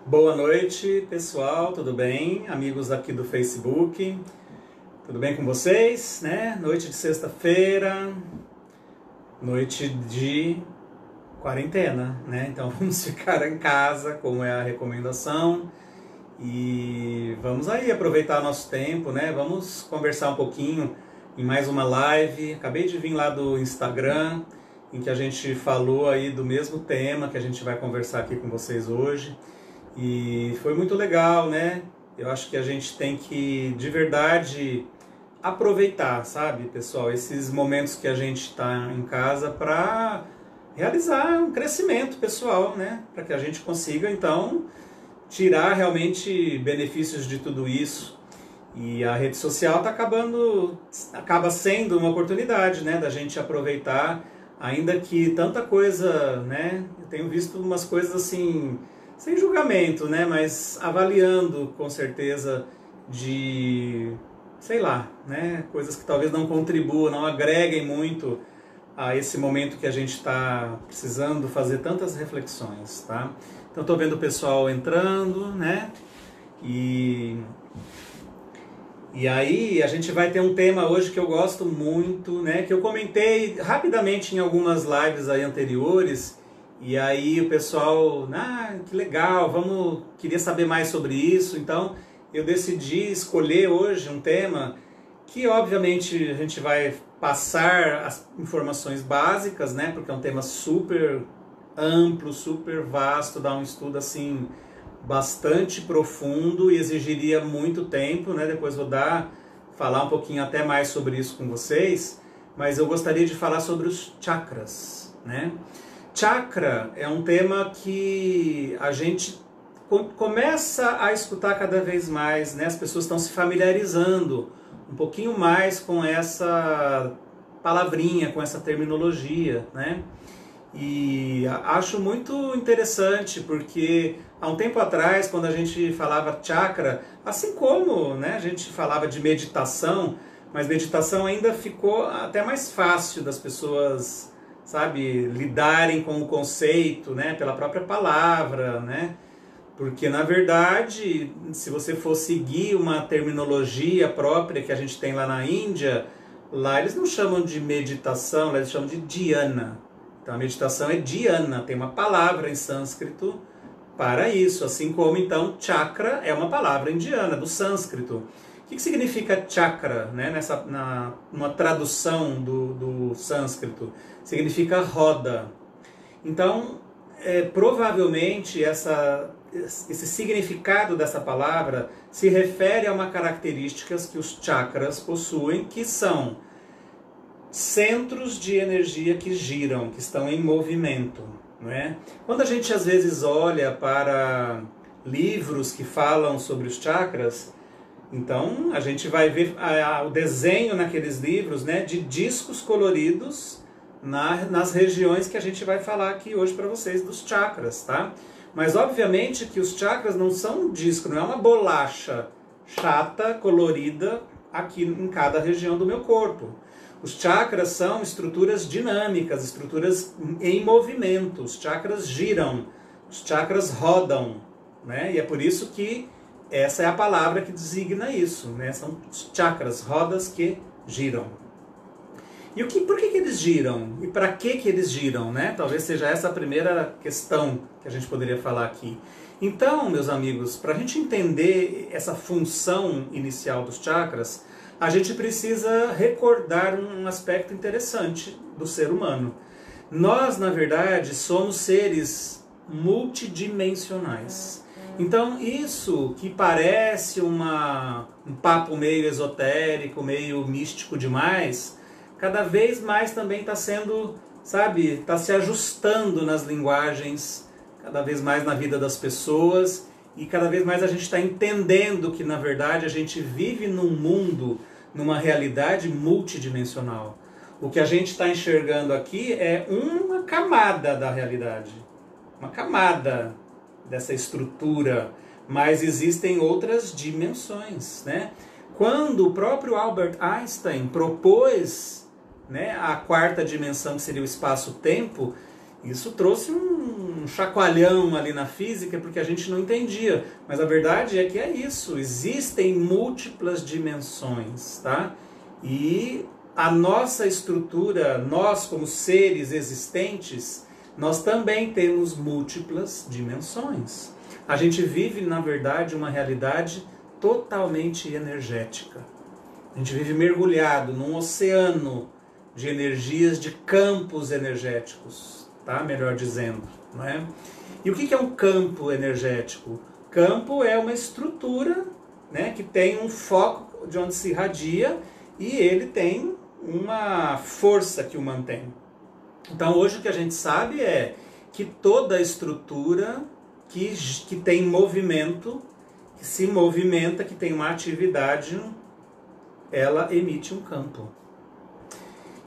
Boa noite, pessoal, tudo bem? Amigos aqui do Facebook, tudo bem com vocês, né? Noite de sexta-feira, noite de quarentena, né? Então vamos ficar em casa, como é a recomendação, e vamos aí aproveitar nosso tempo, né? Vamos conversar um pouquinho em mais uma live. Acabei de vir lá do Instagram, em que a gente falou aí do mesmo tema que a gente vai conversar aqui com vocês hoje. E foi muito legal, né? Eu acho que a gente tem que, de verdade, aproveitar, sabe, pessoal, esses momentos que a gente está em casa para realizar um crescimento pessoal, né? Para que a gente consiga, então, tirar realmente benefícios de tudo isso. E a rede social acaba sendo uma oportunidade, né? Da gente aproveitar, ainda que tanta coisa, né? Eu tenho visto umas coisas assim sem julgamento, né, mas avaliando com certeza de, sei lá, né, coisas que talvez não contribuam, não agreguem muito a esse momento que a gente está precisando fazer tantas reflexões, tá? Então estou vendo o pessoal entrando, né, e aí a gente vai ter um tema hoje que eu gosto muito, né, que eu comentei rapidamente em algumas lives aí anteriores. E aí o pessoal, que legal, queria saber mais sobre isso. Então eu decidi escolher hoje um tema que obviamente a gente vai passar as informações básicas, né? Porque é um tema super amplo, super vasto, dá um estudo assim bastante profundo e exigiria muito tempo, né? Depois falar um pouquinho até mais sobre isso com vocês, mas eu gostaria de falar sobre os chakras, né? Chakra é um tema que a gente começa a escutar cada vez mais, né? As pessoas estão se familiarizando um pouquinho mais com essa palavrinha, com essa terminologia, né? E acho muito interessante porque há um tempo atrás, quando a gente falava chakra, assim como, né, a gente falava de meditação, mas meditação ainda ficou até mais fácil das pessoas, sabe, lidarem com o conceito, né, pela própria palavra, né? Porque, na verdade, se você for seguir uma terminologia própria que a gente tem lá na Índia, lá eles não chamam de meditação, lá eles chamam de dhyana. Então, a meditação é dhyana, tem uma palavra em sânscrito para isso, assim como, então, chakra é uma palavra indiana, do sânscrito. O que significa chakra, né, numa tradução do sânscrito? Significa roda. Então, provavelmente esse significado dessa palavra se refere a uma características que os chakras possuem, que são centros de energia que giram, que estão em movimento, não é? Quando a gente às vezes olha para livros que falam sobre os chakras, então a gente vai ver o desenho naqueles livros, né, de discos coloridos nas regiões que a gente vai falar aqui hoje para vocês dos chakras, tá? Mas obviamente que os chakras não são um disco, não é uma bolacha chata, colorida aqui em cada região do meu corpo. Os chakras são estruturas dinâmicas, estruturas em movimento. Os chakras giram, os chakras rodam, né? E é por isso que essa é a palavra que designa isso, né? São os chakras, rodas que giram. E por que eles giram? E para que eles giram, né? Talvez seja essa a primeira questão que a gente poderia falar aqui. Então, meus amigos, para a gente entender essa função inicial dos chakras, a gente precisa recordar um aspecto interessante do ser humano. Nós, na verdade, somos seres multidimensionais. Então, isso que parece um papo meio esotérico, meio místico demais, cada vez mais também está sendo, sabe, está se ajustando nas linguagens, cada vez mais na vida das pessoas, e cada vez mais a gente está entendendo que, na verdade, a gente vive num mundo, numa realidade multidimensional. O que a gente está enxergando aqui é uma camada da realidade, uma camada dessa estrutura, mas existem outras dimensões, né? Quando o próprio Albert Einstein propôs, né, a quarta dimensão, que seria o espaço-tempo, isso trouxe um chacoalhão ali na física porque a gente não entendia. Mas a verdade é que é isso, existem múltiplas dimensões, tá? E a nossa estrutura, nós como seres existentes, nós também temos múltiplas dimensões. A gente vive, na verdade, uma realidade totalmente energética. A gente vive mergulhado num oceano de energias, de campos energéticos, tá? Melhor dizendo, não é? E o que é um campo energético? Campo é uma estrutura, né, que tem um foco de onde se irradia e ele tem uma força que o mantém. Então hoje o que a gente sabe é que toda estrutura que tem movimento, que se movimenta, que tem uma atividade, ela emite um campo.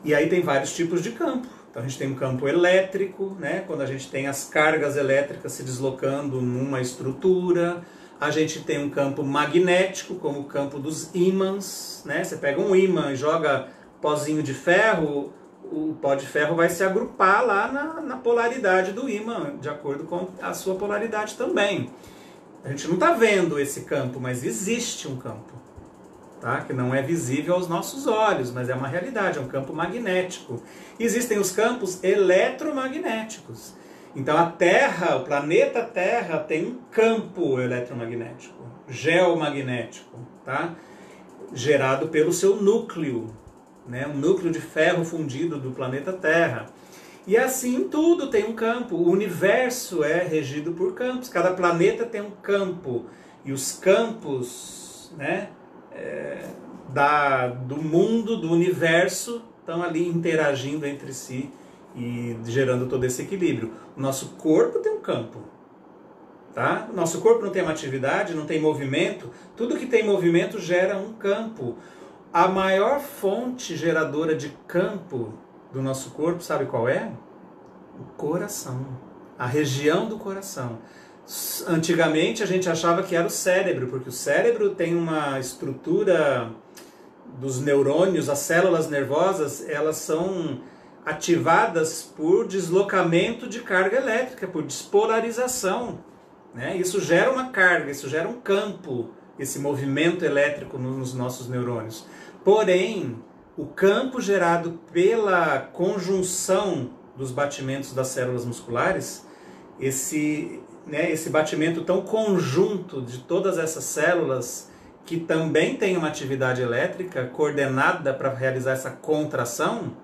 E aí tem vários tipos de campo. Então a gente tem um campo elétrico, né? Quando a gente tem as cargas elétricas se deslocando numa estrutura. A gente tem um campo magnético, como o campo dos ímãs, né? Você pega um ímã e joga pozinho de ferro, o pó de ferro vai se agrupar lá na polaridade do ímã, de acordo com a sua polaridade também. A gente não está vendo esse campo, mas existe um campo, tá? Que não é visível aos nossos olhos, mas é uma realidade, é um campo magnético. Existem os campos eletromagnéticos. Então a Terra, o planeta Terra, tem um campo eletromagnético, geomagnético, tá? Gerado pelo seu núcleo, né? Um núcleo de ferro fundido do planeta Terra. E assim tudo tem um campo. O universo é regido por campos. Cada planeta tem um campo. E os campos, né, do mundo, do universo, estão ali interagindo entre si e gerando todo esse equilíbrio. O nosso corpo tem um campo. Tá? O nosso corpo não tem uma atividade, não tem movimento. Tudo que tem movimento gera um campo. A maior fonte geradora de campo do nosso corpo, sabe qual é? O coração. A região do coração. Antigamente a gente achava que era o cérebro, porque o cérebro tem uma estrutura dos neurônios, as células nervosas, elas são ativadas por deslocamento de carga elétrica, por despolarização, né? Isso gera uma carga, isso gera um campo, esse movimento elétrico nos nossos neurônios. Porém, o campo gerado pela conjunção dos batimentos das células musculares, esse batimento tão conjunto de todas essas células que também tem uma atividade elétrica coordenada para realizar essa contração,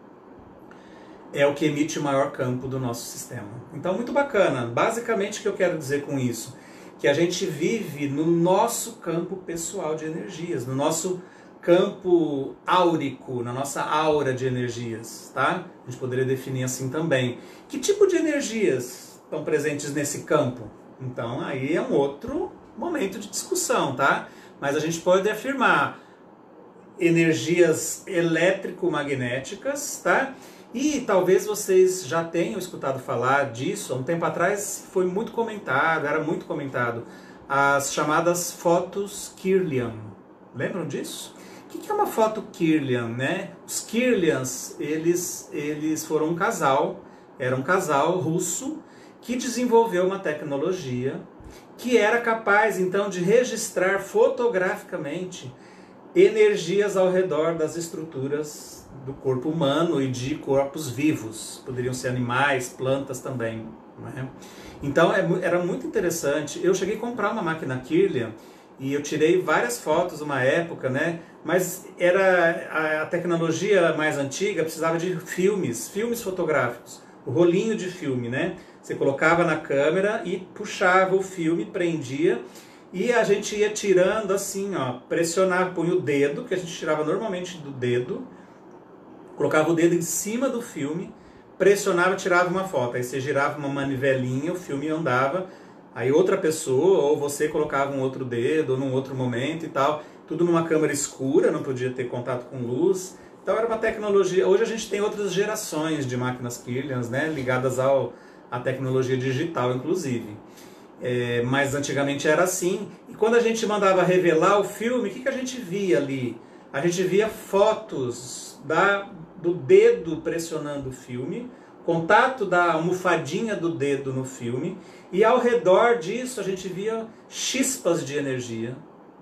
é o que emite o maior campo do nosso sistema. Então, muito bacana. Basicamente, o que eu quero dizer com isso? Que a gente vive no nosso campo pessoal de energias, no nosso campo áurico, na nossa aura de energias, tá? A gente poderia definir assim também. Que tipo de energias estão presentes nesse campo? Então, aí é um outro momento de discussão, tá? Mas a gente pode afirmar energias elétrico-magnéticas, tá? E talvez vocês já tenham escutado falar disso, há um tempo atrás foi muito comentado, era muito comentado, as chamadas fotos Kirlian. Lembram disso? O que é uma foto Kirlian, né? Os Kirlians, eles foram um casal, era um casal russo que desenvolveu uma tecnologia que era capaz então de registrar fotograficamente energias ao redor das estruturas do corpo humano e de corpos vivos. Poderiam ser animais, plantas também, não é? Então era muito interessante. Eu cheguei a comprar uma máquina Kirlian e eu tirei várias fotos uma época, né? Mas era a tecnologia mais antiga, precisava de filmes fotográficos, o rolinho de filme, né? Você colocava na câmera e puxava o filme, prendia, e a gente ia tirando assim, ó, pressionava, punha o dedo, que a gente tirava normalmente do dedo, colocava o dedo em cima do filme, pressionava e tirava uma foto. Aí você girava uma manivelinha, o filme andava, aí outra pessoa, ou você colocava um outro dedo, ou num outro momento e tal, tudo numa câmera escura, não podia ter contato com luz. Então era uma tecnologia. Hoje a gente tem outras gerações de máquinas Kirlian, né, ligadas à tecnologia digital, inclusive. Mas antigamente era assim. E quando a gente mandava revelar o filme, o que a gente via ali? A gente via fotos do dedo pressionando o filme, contato da almofadinha do dedo no filme, e ao redor disso a gente via chispas de energia,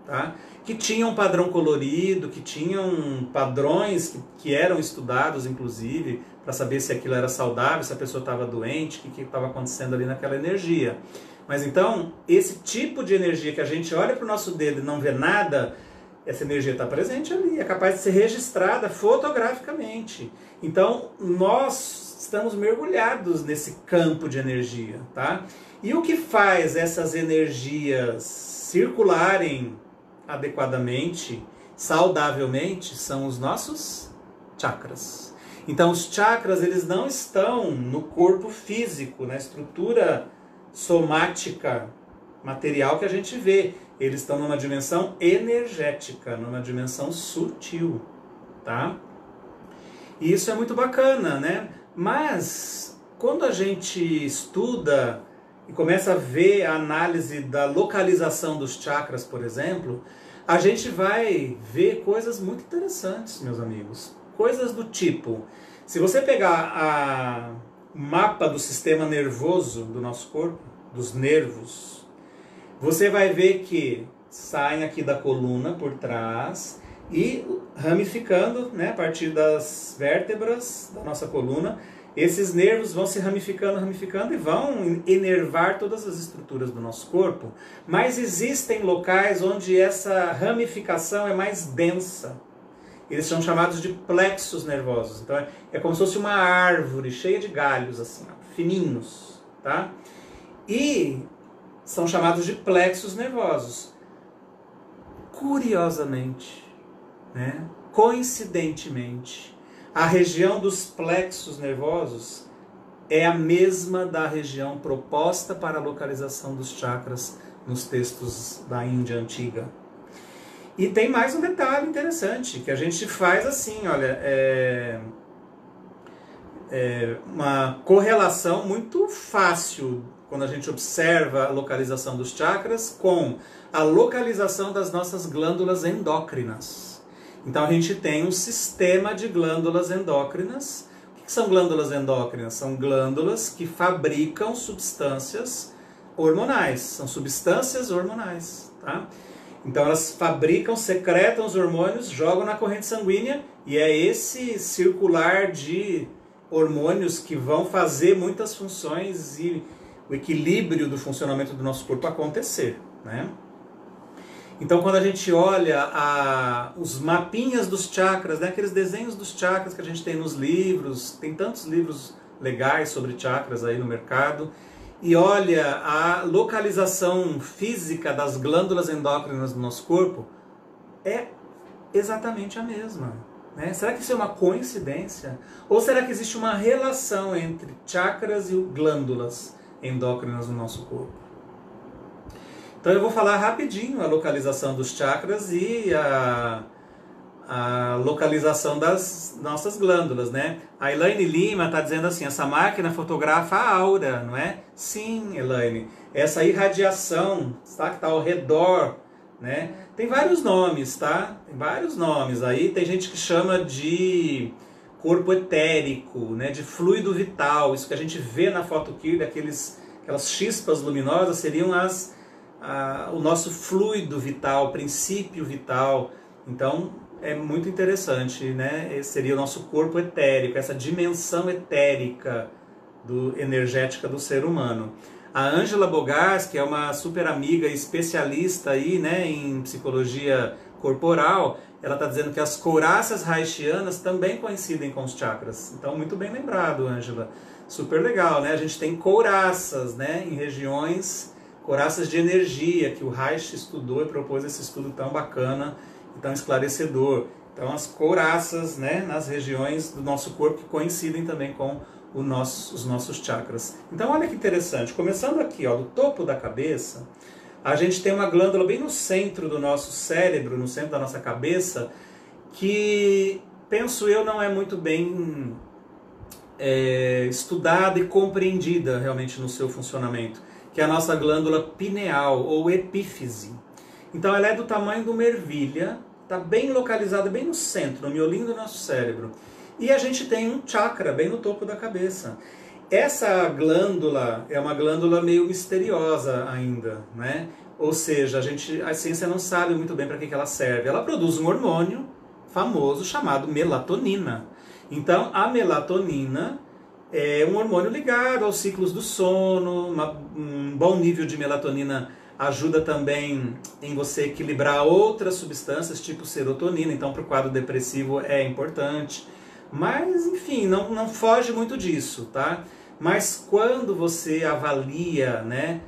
tá? Que tinham um padrão colorido, que tinham padrões que eram estudados, inclusive, para saber se aquilo era saudável, se a pessoa estava doente, o que estava acontecendo ali naquela energia. Mas então, esse tipo de energia que a gente olha para o nosso dedo e não vê nada, essa energia está presente ali, é capaz de ser registrada fotograficamente. Então, nós estamos mergulhados nesse campo de energia, tá? E o que faz essas energias circularem adequadamente, saudavelmente, são os nossos chakras. Então, os chakras, eles não estão no corpo físico, na estrutura somática, material que a gente vê. Eles estão numa dimensão energética, numa dimensão sutil, tá? E isso é muito bacana, né? Mas, quando a gente estuda e começa a ver a análise da localização dos chakras, por exemplo, a gente vai ver coisas muito interessantes, meus amigos. Coisas do tipo, se você pegar o mapa do sistema nervoso do nosso corpo, dos nervos, você vai ver que saem aqui da coluna por trás e ramificando, né, a partir das vértebras da nossa coluna, esses nervos vão se ramificando, ramificando e vão enervar todas as estruturas do nosso corpo. Mas existem locais onde essa ramificação é mais densa. Eles são chamados de plexos nervosos. Então é como se fosse uma árvore cheia de galhos, assim, fininhos, tá? E são chamados de plexos nervosos. Curiosamente, né? Coincidentemente, a região dos plexos nervosos é a mesma da região proposta para a localização dos chakras nos textos da Índia antiga. E tem mais um detalhe interessante, que a gente faz assim, olha, uma correlação muito fácil quando a gente observa a localização dos chakras com a localização das nossas glândulas endócrinas. Então a gente tem um sistema de glândulas endócrinas. O que são glândulas endócrinas? São glândulas que fabricam substâncias hormonais. São substâncias hormonais, tá? Então elas fabricam, secretam os hormônios, jogam na corrente sanguínea e é esse circular de hormônios que vão fazer muitas funções e o equilíbrio do funcionamento do nosso corpo acontecer, né? Então, quando a gente olha os mapinhas dos chakras, né, aqueles desenhos dos chakras que a gente tem nos livros, tem tantos livros legais sobre chakras aí no mercado, e olha a localização física das glândulas endócrinas do nosso corpo, é exatamente a mesma, né? Será que isso é uma coincidência? Ou será que existe uma relação entre chakras e glândulas endócrinas no nosso corpo? Então eu vou falar rapidinho a localização dos chakras e a localização das nossas glândulas, né? A Elaine Lima está dizendo assim, essa máquina fotografa a aura, não é? Sim, Elaine, essa irradiação, tá, que está ao redor, né? Tem vários nomes, tá? Tem vários nomes aí, tem gente que chama de corpo etérico, né? De fluido vital, isso que a gente vê na foto Kirli, aquelas chispas luminosas seriam o nosso fluido vital, o princípio vital. Então é muito interessante, né? Esse seria o nosso corpo etérico, essa dimensão etérica energética do ser humano. A Ângela Bogars, que é uma super amiga especialista aí, né, em psicologia corporal, ela está dizendo que as couraças haitianas também coincidem com os chakras. Então, muito bem lembrado, Ângela. Super legal, né? A gente tem couraças, né, em regiões, couraças de energia, que o Reich estudou e propôs esse estudo tão bacana e tão esclarecedor. Então, as couraças, né, nas regiões do nosso corpo que coincidem também com os nossos chakras. Então, olha que interessante. Começando aqui, ó, do topo da cabeça, a gente tem uma glândula bem no centro do nosso cérebro, no centro da nossa cabeça, que, penso eu, não é muito bem estudada e compreendida realmente no seu funcionamento, que é a nossa glândula pineal ou epífise. Então ela é do tamanho de uma ervilha, está bem localizada, bem no centro, no miolinho do nosso cérebro. E a gente tem um chakra bem no topo da cabeça. Essa glândula é uma glândula meio misteriosa ainda, né? Ou seja, a ciência não sabe muito bem para que ela serve. Ela produz um hormônio famoso chamado melatonina. Então, a melatonina é um hormônio ligado aos ciclos do sono. Um bom nível de melatonina ajuda também em você equilibrar outras substâncias, tipo serotonina. Então, para o quadro depressivo é importante. Mas, enfim, não foge muito disso, tá? Mas quando você avalia, né,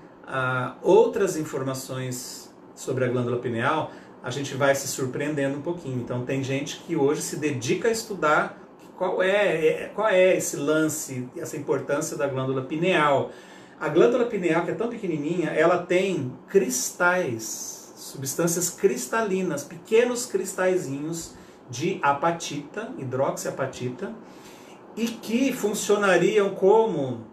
outras informações sobre a glândula pineal, a gente vai se surpreendendo um pouquinho. Então tem gente que hoje se dedica a estudar qual é esse lance, essa importância da glândula pineal. A glândula pineal, que é tão pequenininha, ela tem cristais, substâncias cristalinas, pequenos cristalzinhos de apatita, hidroxiapatita, e que funcionariam como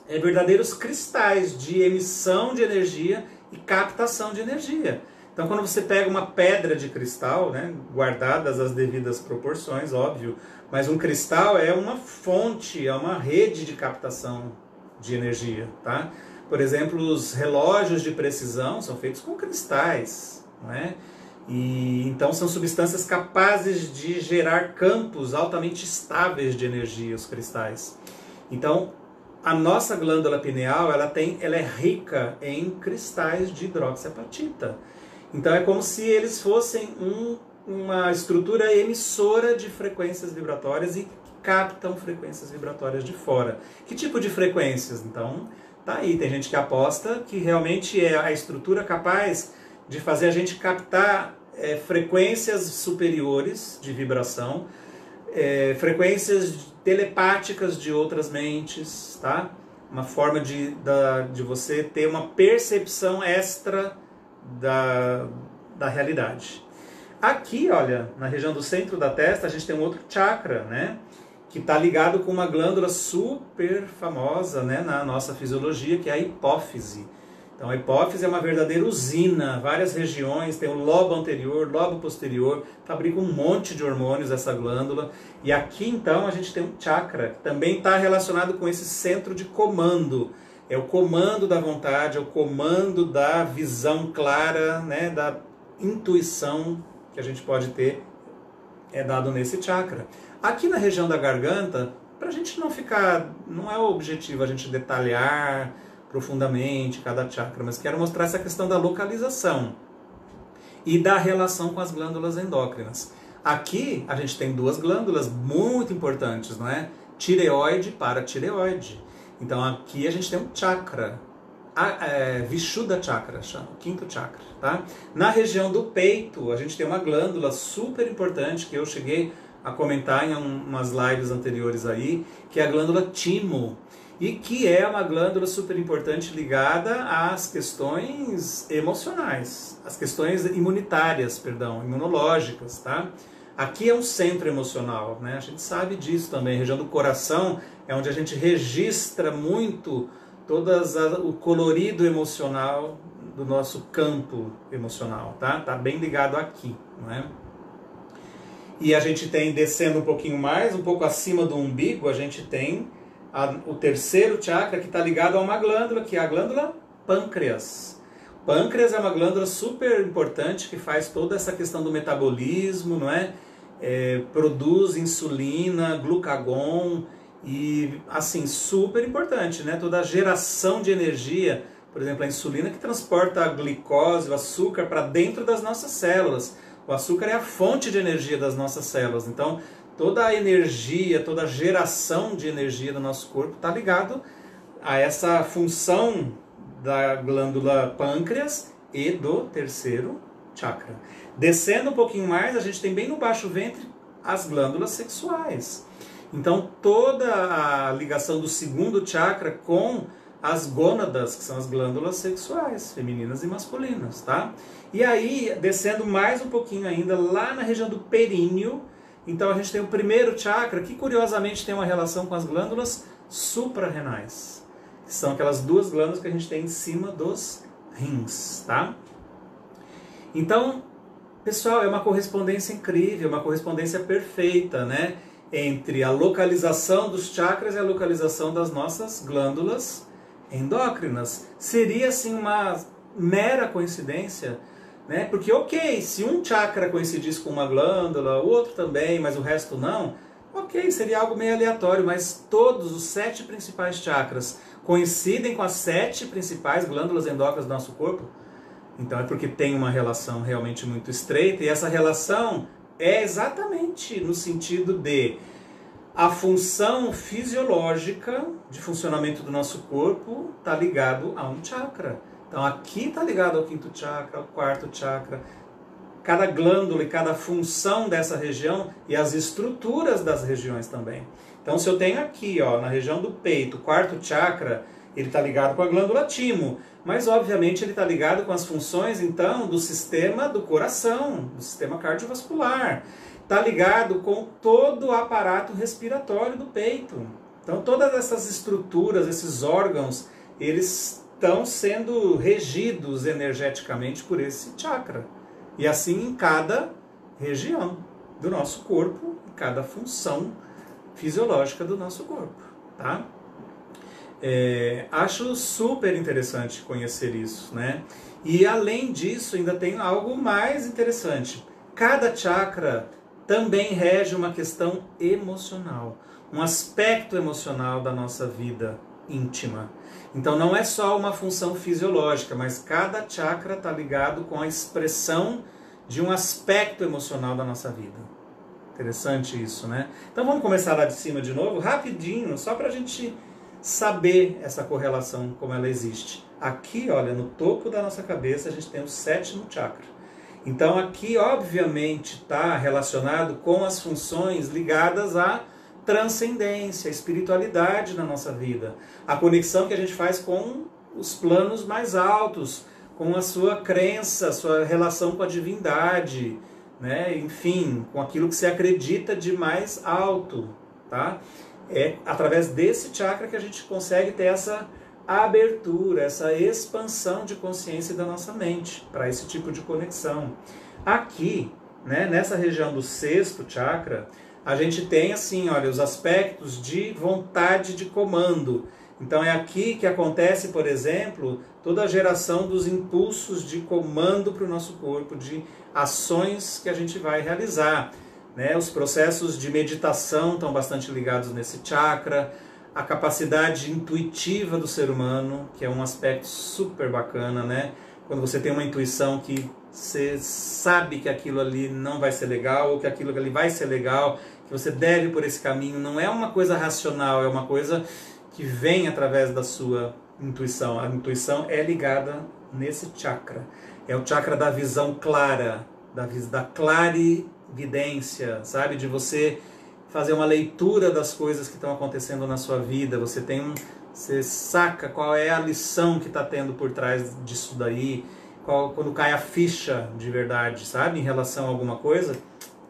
verdadeiros cristais de emissão de energia e captação de energia. Então, quando você pega uma pedra de cristal, né, guardadas as devidas proporções, óbvio, mas um cristal é uma fonte, é uma rede de captação de energia, tá? Por exemplo, os relógios de precisão são feitos com cristais, não é? E então são substâncias capazes de gerar campos altamente estáveis de energia, os cristais. Então, a nossa glândula pineal, ela é rica em cristais de hidroxiapatita. Então é como se eles fossem uma estrutura emissora de frequências vibratórias e captam frequências vibratórias de fora. Que tipo de frequências? Então, tá aí, tem gente que aposta que realmente é a estrutura capaz de fazer a gente captar frequências superiores de vibração, frequências telepáticas de outras mentes, tá? Uma forma de você ter uma percepção extra da realidade. Aqui, olha, na região do centro da testa, a gente tem um outro chakra, né? Que está ligado com uma glândula super famosa, né, na nossa fisiologia, que é a hipófise. Então a hipófise é uma verdadeira usina, várias regiões, tem o lobo anterior, lobo posterior, fabrica um monte de hormônios essa glândula. E aqui então a gente tem um chakra, que também está relacionado com esse centro de comando. É o comando da vontade, é o comando da visão clara, né, da intuição que a gente pode ter, é dado nesse chakra. Aqui na região da garganta, para a gente não ficar, não é o objetivo a gente detalhar profundamente cada chakra, mas quero mostrar essa questão da localização e da relação com as glândulas endócrinas. Aqui a gente tem duas glândulas muito importantes, não é? Tireoide e paratireoide. Então aqui a gente tem um chakra, Vishuddha Chakra, chama, o quinto chakra, tá? Na região do peito a gente tem uma glândula super importante que eu cheguei a comentar em umas lives anteriores aí, que é a glândula timo, e que é uma glândula super importante ligada às questões emocionais, às questões imunológicas, tá? Aqui é um centro emocional, né? A gente sabe disso também. A região do coração é onde a gente registra muito o colorido emocional do nosso campo emocional, tá? Tá bem ligado aqui, não é? E a gente tem, descendo um pouquinho mais, um pouco acima do umbigo, a gente tem o terceiro chakra que está ligado a uma glândula, que é a glândula pâncreas. Pâncreas é uma glândula super importante que faz toda essa questão do metabolismo, não é? Produz insulina, glucagon e, assim, super importante, né? Toda a geração de energia, por exemplo, a insulina que transporta a glicose, o açúcar para dentro das nossas células. O açúcar é a fonte de energia das nossas células, então toda a energia, toda a geração de energia do nosso corpo está ligado a essa função da glândula pâncreas e do terceiro chakra. Descendo um pouquinho mais, a gente tem bem no baixo ventre as glândulas sexuais. Então toda a ligação do segundo chakra com as gônadas, que são as glândulas sexuais, femininas e masculinas, tá? E aí, descendo mais um pouquinho ainda, lá na região do períneo, então a gente tem o primeiro chakra, que curiosamente tem uma relação com as glândulas suprarrenais, que são aquelas duas glândulas que a gente tem em cima dos rins, tá? Então, pessoal, é uma correspondência incrível, uma correspondência perfeita, né? entre a localização dos chakras e a localização das nossas glândulas endócrinas. Seria assim uma mera coincidência, né? Porque ok, se um chakra coincidisse com uma glândula, o outro também, mas o resto não, ok, seria algo meio aleatório, mas todos os 7 principais chakras coincidem com as 7 principais glândulas endócrinas do nosso corpo. Então é porque tem uma relação realmente muito estreita, e essa relação é exatamente no sentido de a função fisiológica de funcionamento do nosso corpo está ligado a um chakra. Então aqui está ligado ao 5º chakra, ao 4º chakra. Cada glândula e cada função dessa região e as estruturas das regiões também. Então se eu tenho aqui, ó, na região do peito, o 4º chakra, ele está ligado com a glândula timo, mas obviamente ele está ligado com as funções então do sistema do coração, do sistema cardiovascular. Está ligado com todo o aparato respiratório do peito. Então todas essas estruturas, esses órgãos, eles estão sendo regidos energeticamente por esse chakra. E assim em cada região do nosso corpo, em cada função fisiológica do nosso corpo, tá? Acho super interessante conhecer isso, né? E além disso, ainda tem algo mais interessante. Cada chakra também rege uma questão emocional, um aspecto emocional da nossa vida íntima. Então não é só uma função fisiológica, mas cada chakra está ligado com a expressão de um aspecto emocional da nossa vida. Interessante isso, né? Então vamos começar lá de cima de novo, rapidinho, só para a gente saber essa correlação, como ela existe. Aqui, olha, no topo da nossa cabeça a gente tem o 7º chakra. Então aqui, obviamente, está relacionado com as funções ligadas à transcendência, à espiritualidade na nossa vida. A conexão que a gente faz com os planos mais altos, com a sua crença, a sua relação com a divindade, né? Enfim, com aquilo que você acredita de mais alto, tá? É através desse chakra que a gente consegue ter essa abertura, essa expansão de consciência da nossa mente para esse tipo de conexão. Aqui, né, nessa região do 6º chakra, a gente tem assim, olha, os aspectos de vontade de comando. Então é aqui que acontece, por exemplo, toda a geração dos impulsos de comando para o nosso corpo, de ações que a gente vai realizar. Né? Os processos de meditação estão bastante ligados nesse chakra, a capacidade intuitiva do ser humano, que é um aspecto super bacana, né? Quando você tem uma intuição que você sabe que aquilo ali não vai ser legal, ou que aquilo ali vai ser legal, que você deve por esse caminho, não é uma coisa racional, é uma coisa que vem através da sua intuição. A intuição é ligada nesse chakra. É o chakra da visão clara, da clarividência, sabe? De você fazer uma leitura das coisas que estão acontecendo na sua vida. Você saca qual é a lição que está tendo por trás disso daí, quando cai a ficha de verdade, sabe? Em relação a alguma coisa,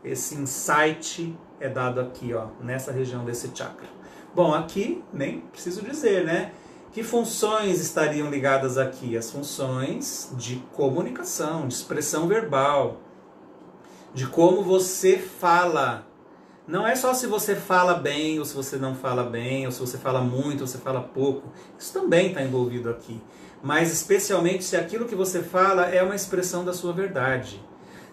esse insight é dado aqui, ó, nessa região desse chakra. Bom, aqui nem preciso dizer, né? Que funções estariam ligadas aqui? As funções de comunicação, de expressão verbal, de como você fala. Não é só se você fala bem ou se você não fala bem, ou se você fala muito ou se você fala pouco. Isso também está envolvido aqui. Mas especialmente se aquilo que você fala é uma expressão da sua verdade.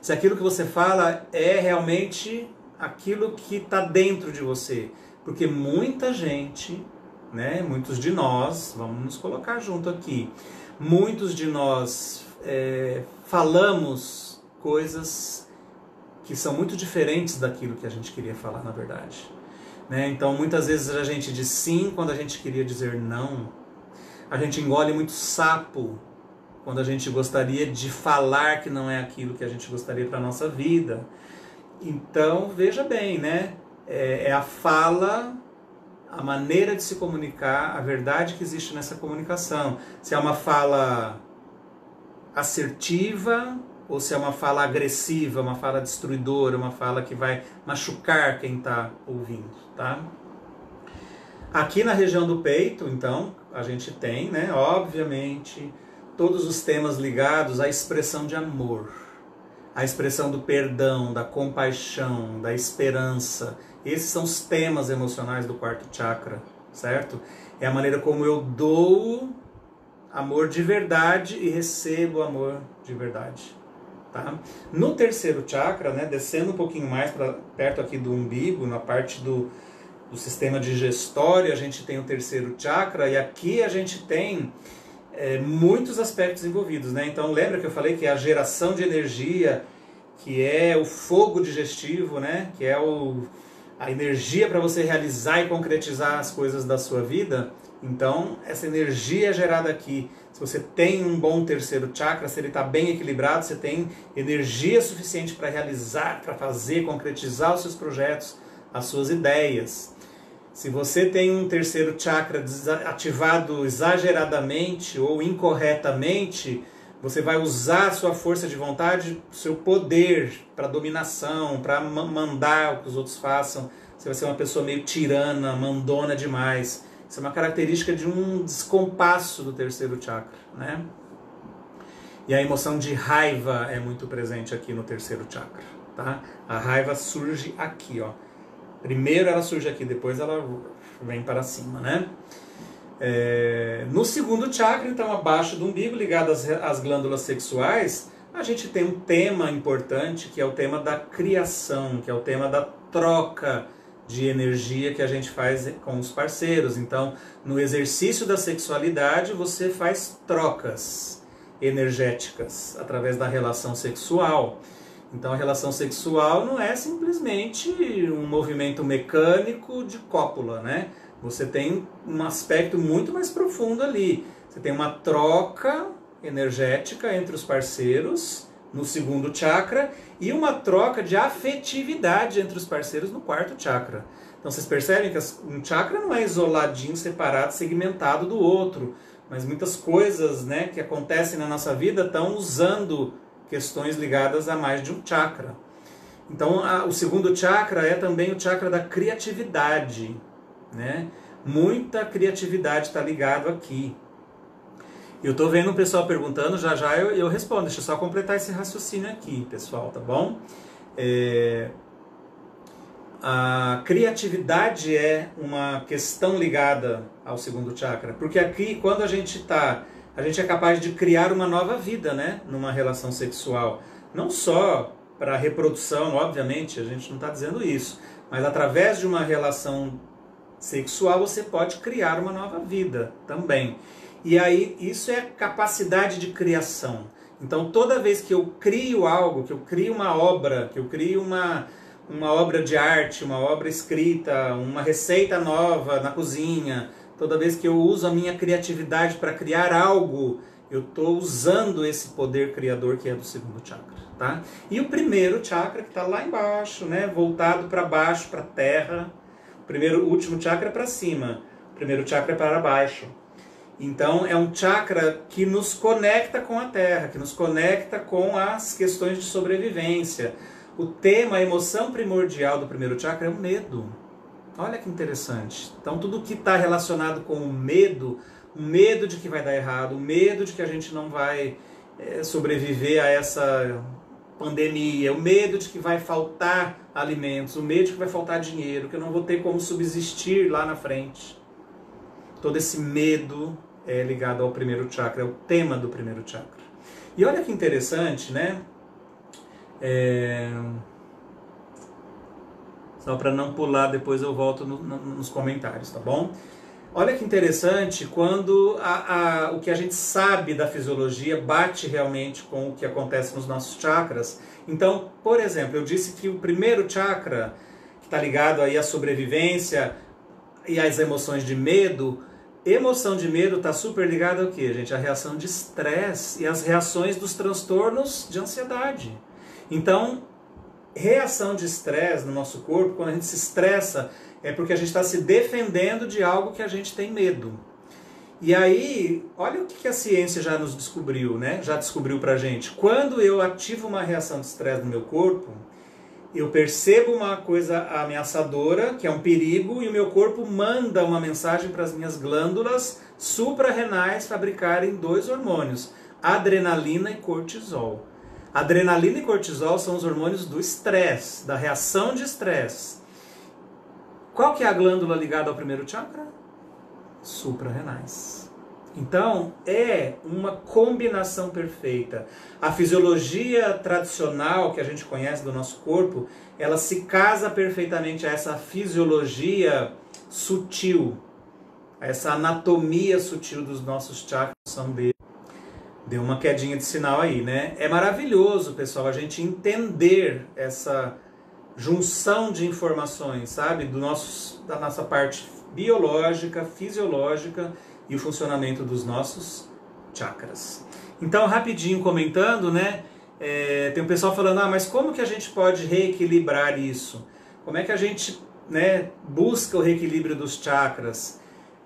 Se aquilo que você fala é realmente aquilo que está dentro de você. Porque muita gente, né, muitos de nós, vamos nos colocar junto aqui, muitos de nós falamos coisas que são muito diferentes daquilo que a gente queria falar, na verdade. Né? Então, muitas vezes a gente diz sim quando a gente queria dizer não. A gente engole muito sapo quando a gente gostaria de falar que não é aquilo que a gente gostaria para a nossa vida. Então, veja bem, né? É a fala, a maneira de se comunicar, a verdade que existe nessa comunicação. Se é uma fala assertiva ou se é uma fala agressiva, uma fala destruidora, uma fala que vai machucar quem está ouvindo, tá? Aqui na região do peito, então, a gente tem, né, obviamente, todos os temas ligados à expressão de amor. a expressão do perdão, da compaixão, da esperança. Esses são os temas emocionais do quarto chakra, certo? É a maneira como eu dou amor de verdade e recebo amor de verdade. Tá? No terceiro chakra, né, descendo um pouquinho mais para perto aqui do umbigo, na parte do sistema digestório, a gente tem o terceiro chakra, e aqui a gente tem muitos aspectos envolvidos, né? Então lembra que eu falei que é a geração de energia, que é o fogo digestivo, né? Que é a energia para você realizar e concretizar as coisas da sua vida. Então essa energia é gerada aqui. Se você tem um bom terceiro chakra, se ele está bem equilibrado, você tem energia suficiente para realizar, para fazer, concretizar os seus projetos, as suas ideias. Se você tem um terceiro chakra ativado exageradamente ou incorretamente, você vai usar a sua força de vontade, o seu poder para dominação, para mandar o que os outros façam. Você vai ser uma pessoa meio tirana, mandona demais. Isso é uma característica de um descompasso do terceiro chakra, né? E a emoção de raiva é muito presente aqui no terceiro chakra, tá? A raiva surge aqui, ó. Primeiro ela surge aqui, depois ela vem para cima, né? No segundo chakra, então abaixo do umbigo, ligado às glândulas sexuais, a gente tem um tema importante, que é o tema da criação, que é o tema da troca de energia que a gente faz com os parceiros. Então, no exercício da sexualidade, você faz trocas energéticas através da relação sexual. Então a relação sexual não é simplesmente um movimento mecânico de cópula, né? Você tem um aspecto muito mais profundo ali. Você tem uma troca energética entre os parceiros no segundo chakra e uma troca de afetividade entre os parceiros no quarto chakra. Então vocês percebem que um chakra não é isoladinho, separado, segmentado do outro, mas muitas coisas, né, que acontecem na nossa vida estão usando questões ligadas a mais de um chakra. Então, o segundo chakra é também o chakra da criatividade, né? Muita criatividade está ligado aqui. Eu estou vendo o pessoal perguntando, já já eu respondo. Deixa eu só completar esse raciocínio aqui, pessoal, tá bom? A criatividade é uma questão ligada ao segundo chakra, porque aqui, quando a gente é capaz de criar uma nova vida, né, numa relação sexual. Não só para reprodução, obviamente, a gente não está dizendo isso, mas através de uma relação sexual você pode criar uma nova vida também. E aí isso é capacidade de criação. Então toda vez que eu crio algo, que eu crio uma obra, que eu crio uma obra de arte, uma obra escrita, uma receita nova na cozinha, toda vez que eu uso a minha criatividade para criar algo, eu estou usando esse poder criador que é do segundo chakra, tá? E o primeiro chakra, que está lá embaixo, né, voltado para baixo, para a terra. O último chakra é para cima, o primeiro chakra é para baixo. Então é um chakra que nos conecta com a terra, que nos conecta com as questões de sobrevivência. O tema, a emoção primordial do primeiro chakra é o medo. Olha que interessante. Então tudo que está relacionado com o medo de que vai dar errado, o medo de que a gente não vai sobreviver a essa pandemia, o medo de que vai faltar alimentos, o medo de que vai faltar dinheiro, que eu não vou ter como subsistir lá na frente. Todo esse medo é ligado ao primeiro chakra, é o tema do primeiro chakra. E olha que interessante, né? Só para não pular, depois eu volto nos comentários, tá bom? Olha que interessante quando o que a gente sabe da fisiologia bate realmente com o que acontece nos nossos chakras. Então, por exemplo, eu disse que o primeiro chakra, que está ligado aí à sobrevivência e às emoções de medo, emoção de medo está super ligada ao quê, gente? A reação de estresse e as reações dos transtornos de ansiedade. Então, reação de estresse no nosso corpo, quando a gente se estressa, é porque a gente está se defendendo de algo que a gente tem medo. E aí, olha o que a ciência já nos descobriu, né? Já descobriu pra gente. Quando eu ativo uma reação de estresse no meu corpo, eu percebo uma coisa ameaçadora, que é um perigo, e o meu corpo manda uma mensagem para as minhas glândulas suprarrenais fabricarem 2 hormônios, adrenalina e cortisol. Adrenalina e cortisol são os hormônios do estresse, da reação de estresse. Qual que é a glândula ligada ao primeiro chakra? Suprarrenais. Então, é uma combinação perfeita. A fisiologia tradicional que a gente conhece do nosso corpo, ela se casa perfeitamente a essa fisiologia sutil, a essa anatomia sutil dos nossos chakras. Deu uma quedinha de sinal aí, né? É maravilhoso, pessoal, a gente entender essa junção de informações, sabe? Da nossa parte biológica, fisiológica e o funcionamento dos nossos chakras. Então, rapidinho comentando, né? Tem um pessoal falando, mas como que a gente pode reequilibrar isso? Como é que a gente, né, busca o reequilíbrio dos chakras?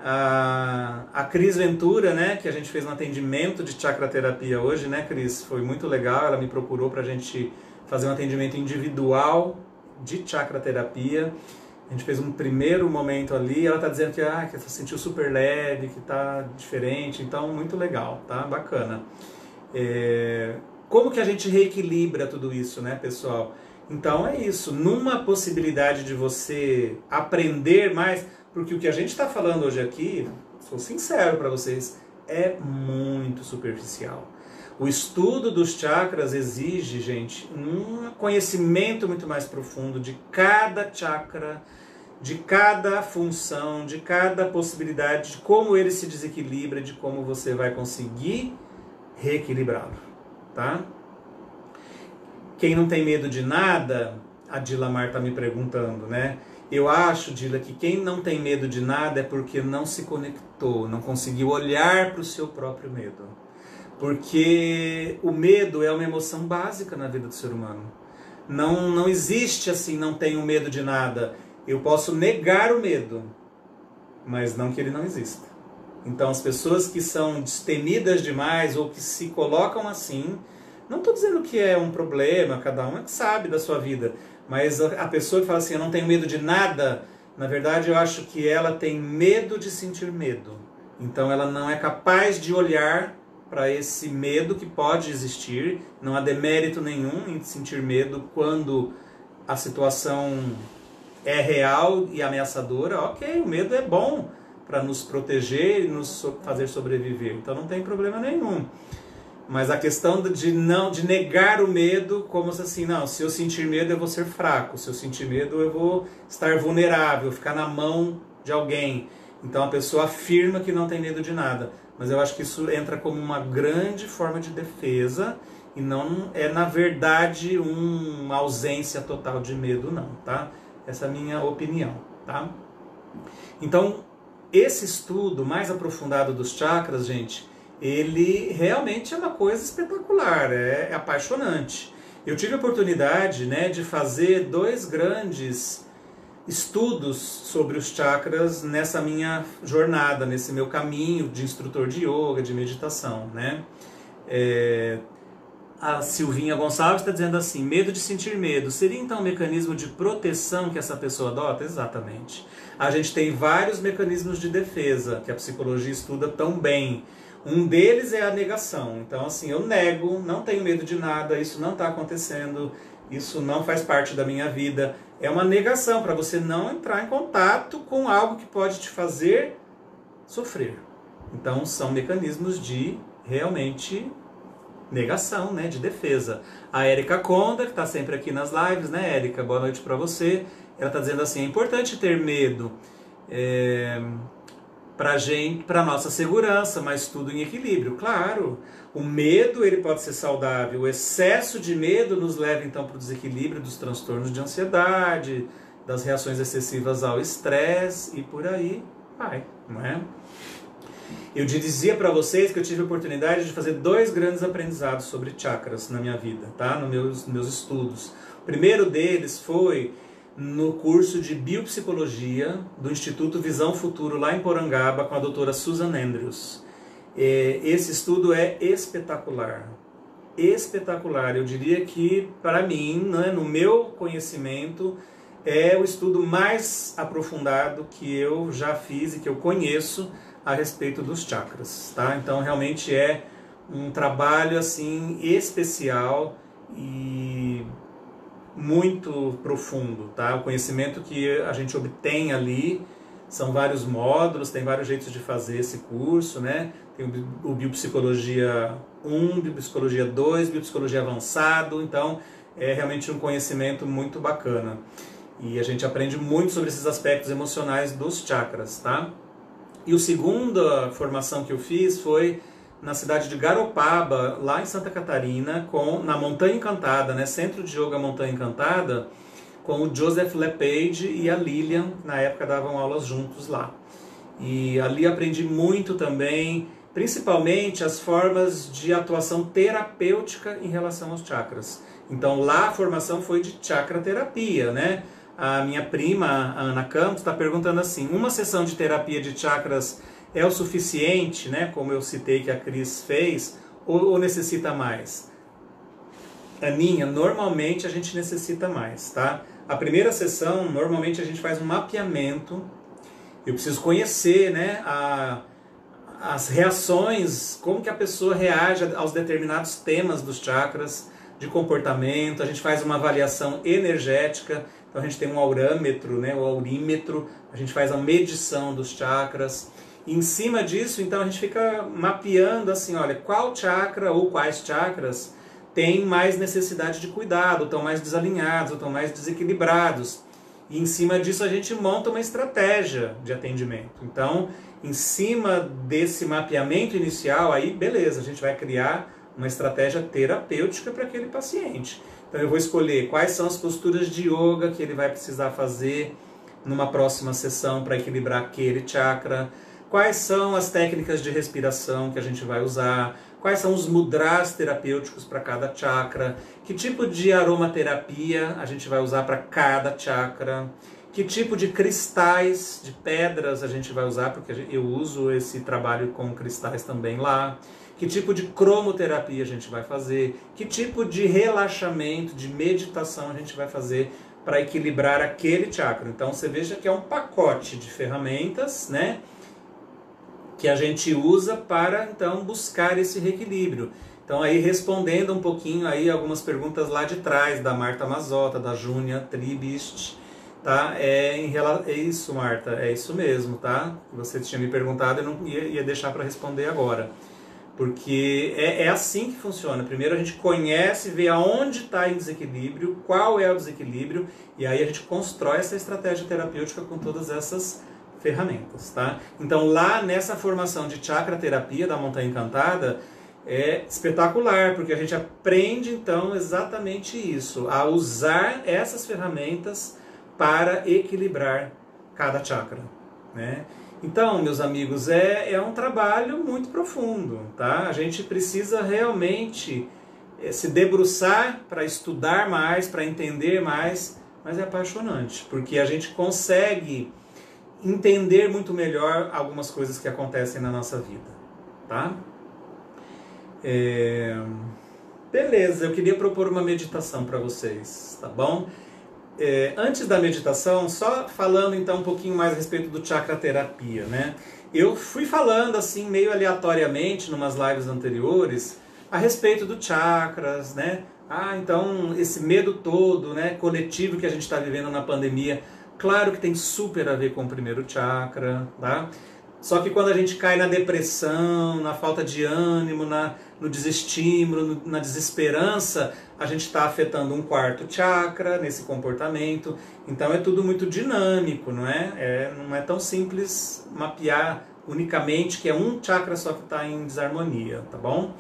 A Cris Ventura, né, que a gente fez um atendimento de chakra terapia hoje, né, Cris? Foi muito legal, ela me procurou para a gente fazer um atendimento individual de chakra terapia. A gente fez um primeiro momento ali, ela está dizendo que se sentiu super leve, que está diferente, então muito legal, tá? Bacana. Como que a gente reequilibra tudo isso, né, pessoal? Então é isso, numa possibilidade de você aprender mais, porque o que a gente está falando hoje aqui, sou sincero para vocês, é muito superficial. O estudo dos chakras exige, gente, um conhecimento muito mais profundo de cada chakra, de cada função, de cada possibilidade, de como ele se desequilibra, de como você vai conseguir reequilibrá-lo, tá? Quem não tem medo de nada, a Dilamar está me perguntando, né? Eu acho, Dila, que quem não tem medo de nada é porque não se conectou, não conseguiu olhar para o seu próprio medo. Porque o medo é uma emoção básica na vida do ser humano. Não existe assim, não tenho medo de nada. Eu posso negar o medo, mas não que ele não exista. Então as pessoas que são destemidas demais ou que se colocam assim, não estou dizendo que é um problema, cada um é que sabe da sua vida, mas a pessoa que fala assim, eu não tenho medo de nada, na verdade eu acho que ela tem medo de sentir medo. Então ela não é capaz de olhar para esse medo que pode existir, não há demérito nenhum em sentir medo quando a situação é real e ameaçadora. Ok, o medo é bom para nos proteger e nos fazer sobreviver, então não tem problema nenhum. Mas a questão de negar o medo, como se assim, não, se eu sentir medo eu vou ser fraco, se eu sentir medo eu vou estar vulnerável, ficar na mão de alguém. Então a pessoa afirma que não tem medo de nada, mas eu acho que isso entra como uma grande forma de defesa e não é na verdade uma ausência total de medo não, tá? Essa é a minha opinião, tá? Então esse estudo mais aprofundado dos chakras, gente, ele realmente é uma coisa espetacular, é apaixonante. Eu tive a oportunidade, né, de fazer 2 grandes estudos sobre os chakras nessa minha jornada, nesse meu caminho de instrutor de yoga, de meditação, né? A Silvinha Gonçalves está dizendo assim, medo de sentir medo, seria então um mecanismo de proteção que essa pessoa adota? Exatamente. A gente tem vários mecanismos de defesa que a psicologia estuda tão bem. Um deles é a negação. Então, assim, eu nego, não tenho medo de nada, isso não está acontecendo, isso não faz parte da minha vida. É uma negação para você não entrar em contato com algo que pode te fazer sofrer. Então, são mecanismos de realmente negação, né, de defesa. A Érica Conda, que está sempre aqui nas lives, né, Érica? Boa noite para você. Ela está dizendo assim, é importante ter medo para nossa segurança, mas tudo em equilíbrio. Claro, o medo ele pode ser saudável, o excesso de medo nos leva então para o desequilíbrio dos transtornos de ansiedade, das reações excessivas ao estresse e por aí vai, não é? Eu dizia para vocês que eu tive a oportunidade de fazer 2 grandes aprendizados sobre chakras na minha vida, tá? Nos meus estudos. O primeiro deles foi no curso de biopsicologia do Instituto Visão Futuro lá em Porangaba com a doutora Susan Andrews. Esse estudo é espetacular, espetacular. Eu diria que para mim, né, no meu conhecimento, é o estudo mais aprofundado que eu já fiz e que eu conheço a respeito dos chakras, tá? Então realmente é um trabalho assim especial e muito profundo, tá? O conhecimento que a gente obtém ali são vários módulos, tem vários jeitos de fazer esse curso, né? Tem o Biopsicologia 1, Biopsicologia 2, Biopsicologia Avançado, então é realmente um conhecimento muito bacana. E a gente aprende muito sobre esses aspectos emocionais dos chakras, tá? E a segunda formação que eu fiz foi na cidade de Garopaba, lá em Santa Catarina, na Montanha Encantada, né? Centro de Yoga Montanha Encantada, com o Joseph LePage e a Lilian, na época davam aulas juntos lá. E ali aprendi muito também, principalmente as formas de atuação terapêutica em relação aos chakras. Então lá a formação foi de chakra terapia, né? A minha prima, a Ana Campos, está perguntando assim, uma sessão de terapia de chakras é o suficiente, né? Como eu citei que a Cris fez, ou necessita mais? Aninha, normalmente a gente necessita mais, tá? A primeira sessão, normalmente a gente faz um mapeamento. Eu preciso conhecer, né, as reações, como que a pessoa reage aos determinados temas dos chakras, de comportamento. A gente faz uma avaliação energética, então a gente tem um aurâmetro, né, o aurímetro, a gente faz a medição dos chakras. E em cima disso, então a gente fica mapeando assim, olha, qual chakra ou quais chakras tem mais necessidade de cuidado, estão mais desalinhados, estão mais desequilibrados. E em cima disso a gente monta uma estratégia de atendimento. Então, em cima desse mapeamento inicial, aí beleza, a gente vai criar uma estratégia terapêutica para aquele paciente. Então eu vou escolher quais são as posturas de yoga que ele vai precisar fazer numa próxima sessão para equilibrar aquele chakra, quais são as técnicas de respiração que a gente vai usar, quais são os mudras terapêuticos para cada chakra, que tipo de aromaterapia a gente vai usar para cada chakra, que tipo de cristais, de pedras a gente vai usar, porque eu uso esse trabalho com cristais também lá, que tipo de cromoterapia a gente vai fazer, que tipo de relaxamento, de meditação a gente vai fazer para equilibrar aquele chakra. Então você veja que é um pacote de ferramentas, né, que a gente usa para então buscar esse reequilíbrio. Então aí respondendo um pouquinho aí algumas perguntas lá de trás da Marta Mazota, da Júnia Tribist, tá? É isso, Marta, é isso mesmo, tá? Você tinha me perguntado e não ia deixar para responder agora. Porque é assim que funciona. Primeiro a gente conhece, vê aonde está em desequilíbrio, qual é o desequilíbrio, e aí a gente constrói essa estratégia terapêutica com todas essas ferramentas, tá? Então lá nessa formação de chakra terapia da Montanha Encantada é espetacular, porque a gente aprende então exatamente isso, a usar essas ferramentas para equilibrar cada chakra, né? Então, meus amigos, é um trabalho muito profundo, tá? A gente precisa realmente se debruçar para estudar mais, para entender mais, mas é apaixonante, porque a gente consegue entender muito melhor algumas coisas que acontecem na nossa vida, tá? Beleza, eu queria propor uma meditação para vocês, tá bom? Antes da meditação, só falando então um pouquinho mais a respeito do chakra terapia, né? Eu fui falando assim meio aleatoriamente numas lives anteriores a respeito do chakras, né? Então esse medo todo, né, coletivo que a gente está vivendo na pandemia, claro que tem super a ver com o primeiro chakra, tá? Só que quando a gente cai na depressão, na falta de ânimo, no desestímulo, na desesperança, a gente está afetando um quarto chakra nesse comportamento. Então é tudo muito dinâmico, não é? Não é tão simples mapear unicamente que é um chakra só que está em desarmonia, tá bom?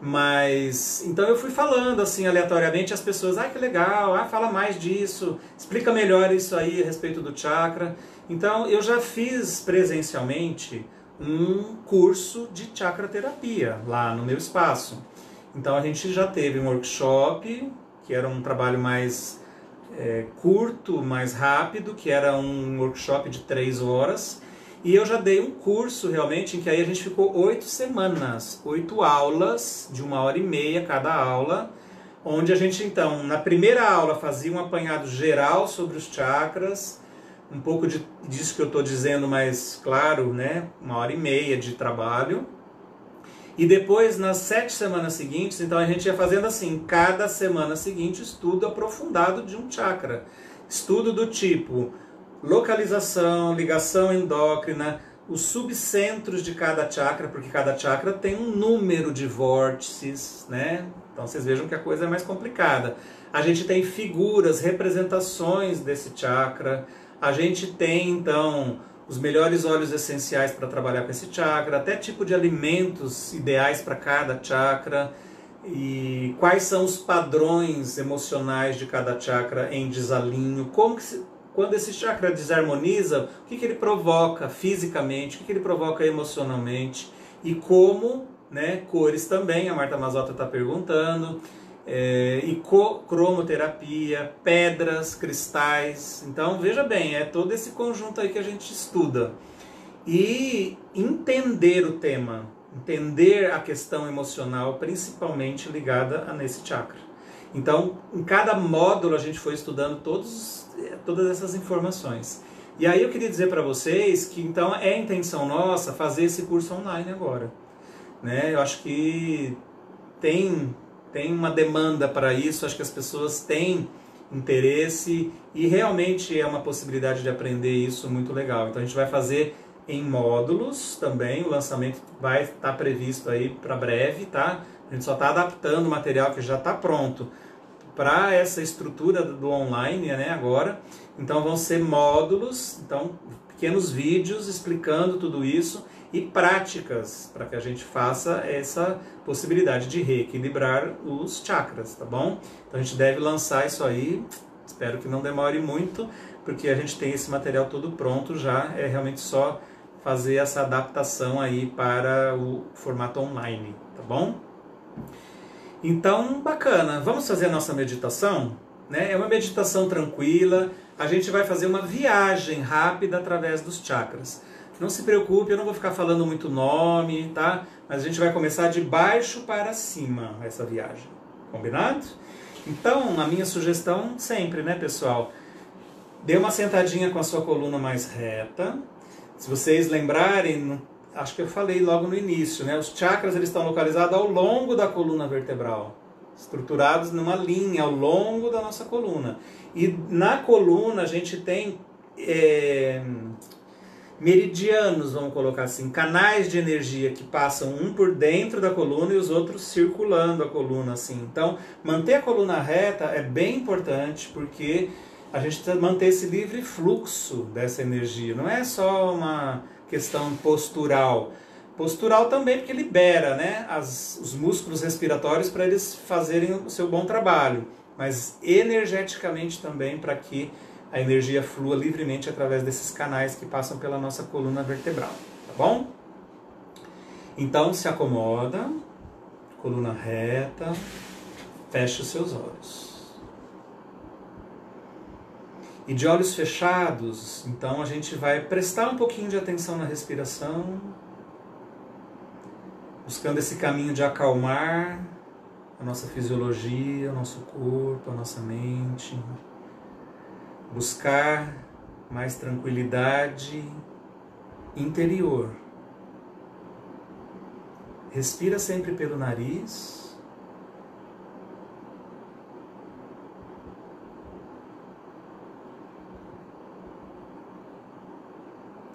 Mas, então eu fui falando assim aleatoriamente, as pessoas, que legal, fala mais disso, explica melhor isso aí a respeito do chakra. Então eu já fiz presencialmente um curso de chakra terapia lá no meu espaço. Então a gente já teve um workshop, que era um trabalho mais curto, mais rápido, que era um workshop de 3 horas. E eu já dei um curso realmente, em que aí a gente ficou 8 semanas, 8 aulas, de 1h30 cada aula, onde a gente então, na primeira aula fazia um apanhado geral sobre os chakras, um pouco disso que eu estou dizendo mais claro, né? 1h30 de trabalho. E depois, nas 7 semanas seguintes, então a gente ia fazendo assim, cada semana seguinte, estudo aprofundado de um chakra. Estudo do tipo localização, ligação endócrina, os subcentros de cada chakra, porque cada chakra tem um número de vórtices, né? Então vocês vejam que a coisa é mais complicada. A gente tem figuras, representações desse chakra. A gente tem, então, os melhores óleos essenciais para trabalhar com esse chakra, até tipo de alimentos ideais para cada chakra, e quais são os padrões emocionais de cada chakra em desalinho, quando esse chakra desarmoniza, o que ele provoca fisicamente, o que ele provoca emocionalmente, e como, né, cores também, a Marta Mazzotta está perguntando, e cromoterapia, pedras, cristais. Então veja bem, é todo esse conjunto aí que a gente estuda. E entender o tema, entender a questão emocional, principalmente ligada a nesse chakra. Então, em cada módulo a gente foi estudando todas essas informações. E aí eu queria dizer para vocês que então é intenção nossa fazer esse curso online agora, né? Eu acho que tem uma demanda para isso, acho que as pessoas têm interesse e realmente é uma possibilidade de aprender isso muito legal. Então a gente vai fazer em módulos também, o lançamento vai estar previsto aí para breve, tá? A gente só está adaptando o material que já está pronto para essa estrutura do online, né, agora. Então vão ser módulos, então pequenos vídeos explicando tudo isso e práticas para que a gente faça essa possibilidade de reequilibrar os chakras, tá bom? Então a gente deve lançar isso aí, espero que não demore muito, porque a gente tem esse material todo pronto já, é realmente só fazer essa adaptação aí para o formato online, tá bom? Então, bacana, vamos fazer a nossa meditação, né? É uma meditação tranquila, a gente vai fazer uma viagem rápida através dos chakras. Não se preocupe, eu não vou ficar falando muito nome, tá? Mas a gente vai começar de baixo para cima essa viagem, combinado? Então, a minha sugestão sempre, né, pessoal? Dê uma sentadinha com a sua coluna mais reta. Se vocês lembrarem, acho que eu falei logo no início, né? Os chakras eles estão localizados ao longo da coluna vertebral, estruturados numa linha ao longo da nossa coluna. E na coluna a gente tem meridianos, vamos colocar assim, canais de energia que passam um por dentro da coluna e os outros circulando a coluna, assim. Então, manter a coluna reta é bem importante porque a gente precisa manter esse livre fluxo dessa energia. Não é só uma questão postural. Postural também porque libera, né, os músculos respiratórios para eles fazerem o seu bom trabalho. Mas energeticamente também para que a energia flua livremente através desses canais que passam pela nossa coluna vertebral, tá bom? Então se acomoda, coluna reta, feche os seus olhos. E de olhos fechados, então a gente vai prestar um pouquinho de atenção na respiração, buscando esse caminho de acalmar a nossa fisiologia, o nosso corpo, a nossa mente. Buscar mais tranquilidade interior. Respira sempre pelo nariz.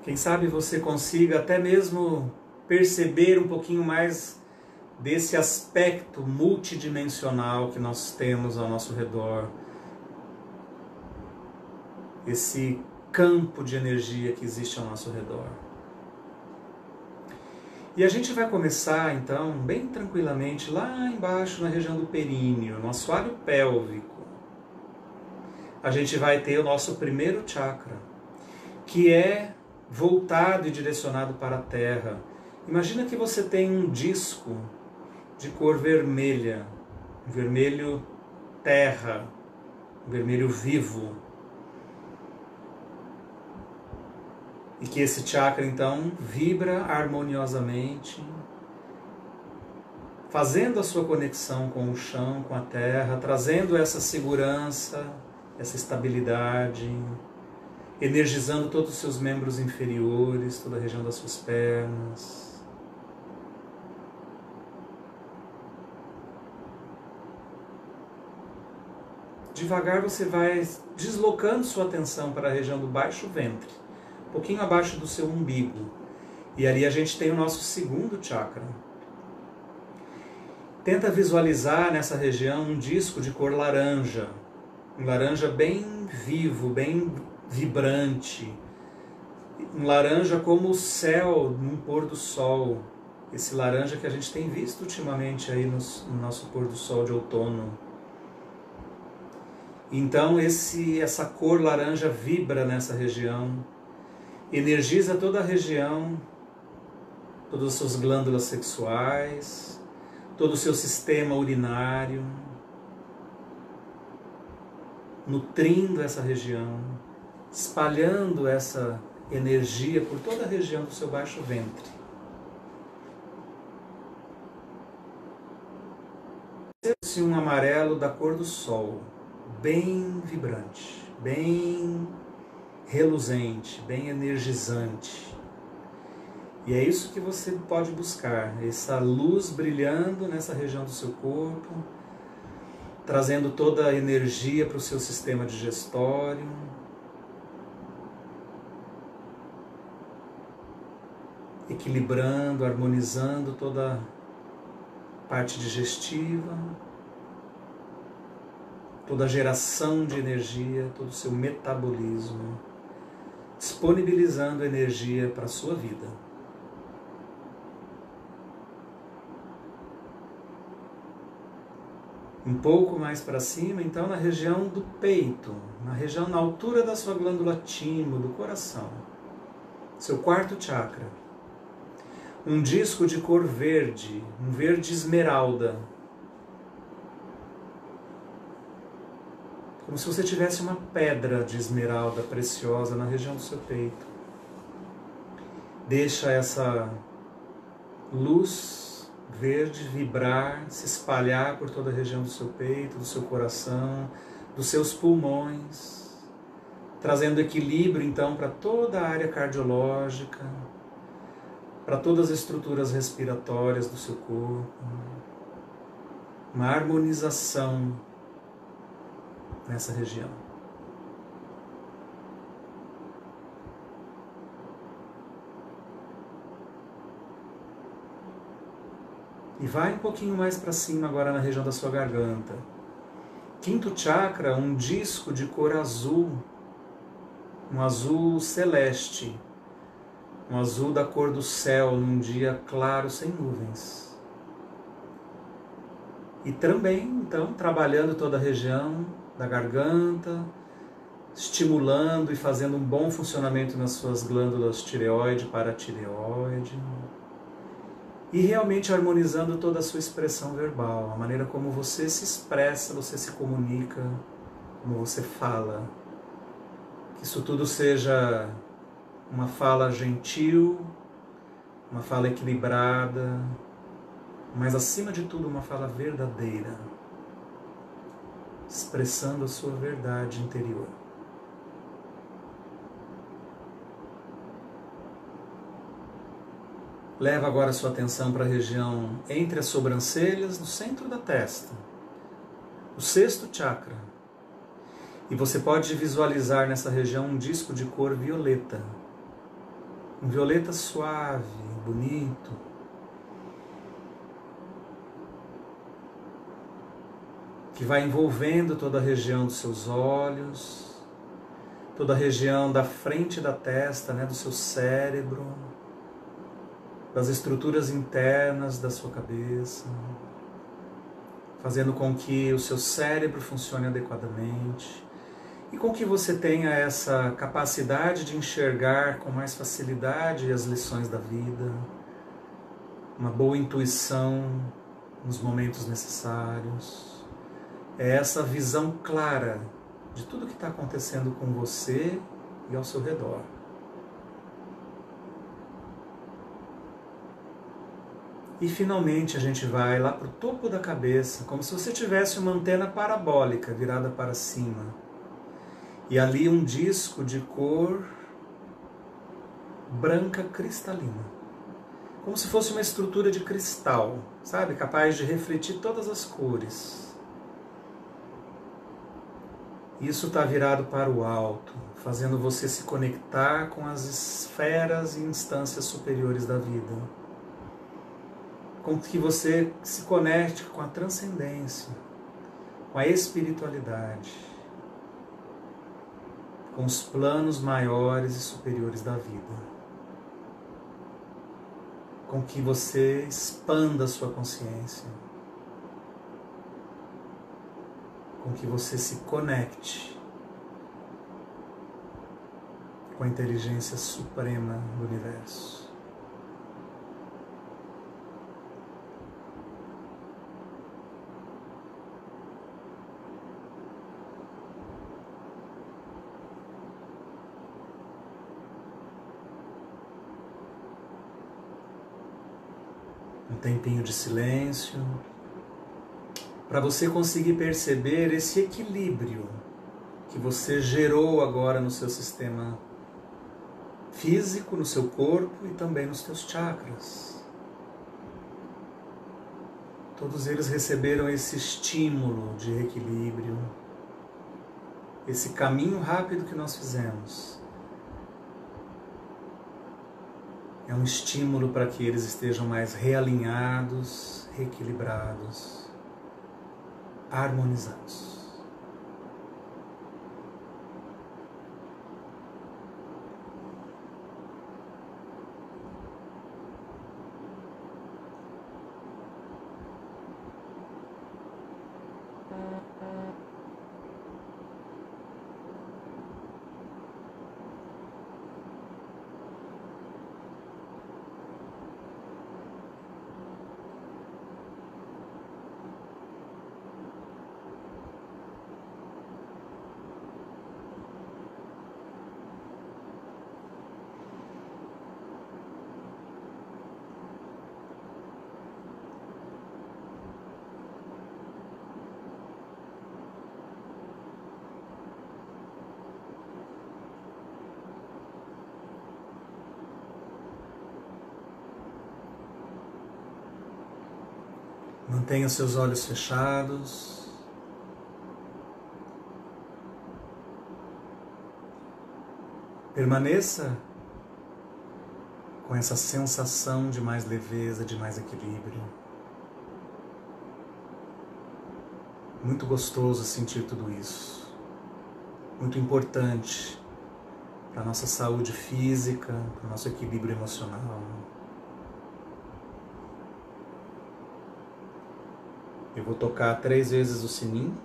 Quem sabe você consiga até mesmo perceber um pouquinho mais desse aspecto multidimensional que nós temos ao nosso redor. Esse campo de energia que existe ao nosso redor. E a gente vai começar, então, bem tranquilamente, lá embaixo na região do períneo, no assoalho pélvico. A gente vai ter o nosso primeiro chakra, que é voltado e direcionado para a terra. Imagina que você tem um disco de cor vermelha, um vermelho terra, um vermelho vivo. E que esse chakra, então, vibra harmoniosamente, fazendo a sua conexão com o chão, com a terra, trazendo essa segurança, essa estabilidade, energizando todos os seus membros inferiores, toda a região das suas pernas. devagar você vai deslocando sua atenção para a região do baixo ventre, um pouquinho abaixo do seu umbigo. E ali a gente tem o nosso segundo chakra. Tenta visualizar nessa região um disco de cor laranja, um laranja bem vivo, bem vibrante, um laranja como o céu num pôr do sol, esse laranja que a gente tem visto ultimamente aí no nosso pôr do sol de outono. Então essa cor laranja vibra nessa região, energiza toda a região, todas as suas glândulas sexuais, todo o seu sistema urinário, nutrindo essa região, espalhando essa energia por toda a região do seu baixo ventre. Esse um amarelo da cor do sol, bem vibrante, bem reluzente, bem energizante. E é isso que você pode buscar, essa luz brilhando nessa região do seu corpo, trazendo toda a energia para o seu sistema digestório, equilibrando, harmonizando toda a parte digestiva, toda a geração de energia, todo o seu metabolismo, disponibilizando energia para a sua vida. Um pouco mais para cima, então, na região do peito, na altura da sua glândula timo, do coração, seu quarto chakra. Um disco de cor verde, um verde esmeralda. Como se você tivesse uma pedra de esmeralda preciosa na região do seu peito. Deixa essa luz verde vibrar, se espalhar por toda a região do seu peito, do seu coração, dos seus pulmões, trazendo equilíbrio então para toda a área cardiológica, para todas as estruturas respiratórias do seu corpo, uma harmonização nessa região. E vai um pouquinho mais para cima agora na região da sua garganta. Quinto chakra, um disco de cor azul, um azul celeste, um azul da cor do céu num dia claro sem nuvens. E também, então, trabalhando toda a região da garganta, estimulando e fazendo um bom funcionamento nas suas glândulas tireoide, paratireoide. E realmente harmonizando toda a sua expressão verbal, a maneira como você se expressa, você se comunica, como você fala. Que isso tudo seja uma fala gentil, uma fala equilibrada, mas acima de tudo uma fala verdadeira, expressando a sua verdade interior. Leva agora a sua atenção para a região entre as sobrancelhas, no centro da testa, o sexto chakra. E você pode visualizar nessa região um disco de cor violeta. Um violeta suave, bonito. Que vai envolvendo toda a região dos seus olhos, toda a região da frente da testa, do seu cérebro, das estruturas internas da sua cabeça, fazendo com que o seu cérebro funcione adequadamente e com que você tenha essa capacidade de enxergar com mais facilidade as lições da vida, uma boa intuição nos momentos necessários. É essa visão clara de tudo que está acontecendo com você e ao seu redor. E finalmente a gente vai lá para o topo da cabeça, como se você tivesse uma antena parabólica virada para cima. E ali um disco de cor branca cristalina. Como se fosse uma estrutura de cristal, sabe? Capaz de refletir todas as cores. Isso está virado para o alto, fazendo você se conectar com as esferas e instâncias superiores da vida. Com que você se conecte com a transcendência, com a espiritualidade, com os planos maiores e superiores da vida. Com que você expanda a sua consciência. Com que você se conecte com a inteligência suprema do universo. Um tempinho de silêncio, para você conseguir perceber esse equilíbrio que você gerou agora no seu sistema físico, no seu corpo e também nos seus chakras. Todos eles receberam esse estímulo de equilíbrio, esse caminho rápido que nós fizemos. É um estímulo para que eles estejam mais realinhados, reequilibrados, harmonizados. Mantenha seus olhos fechados. Permaneça com essa sensação de mais leveza, de mais equilíbrio. Muito gostoso sentir tudo isso. Muito importante para a nossa saúde física, para o nosso equilíbrio emocional. Eu vou tocar 3 vezes o sininho.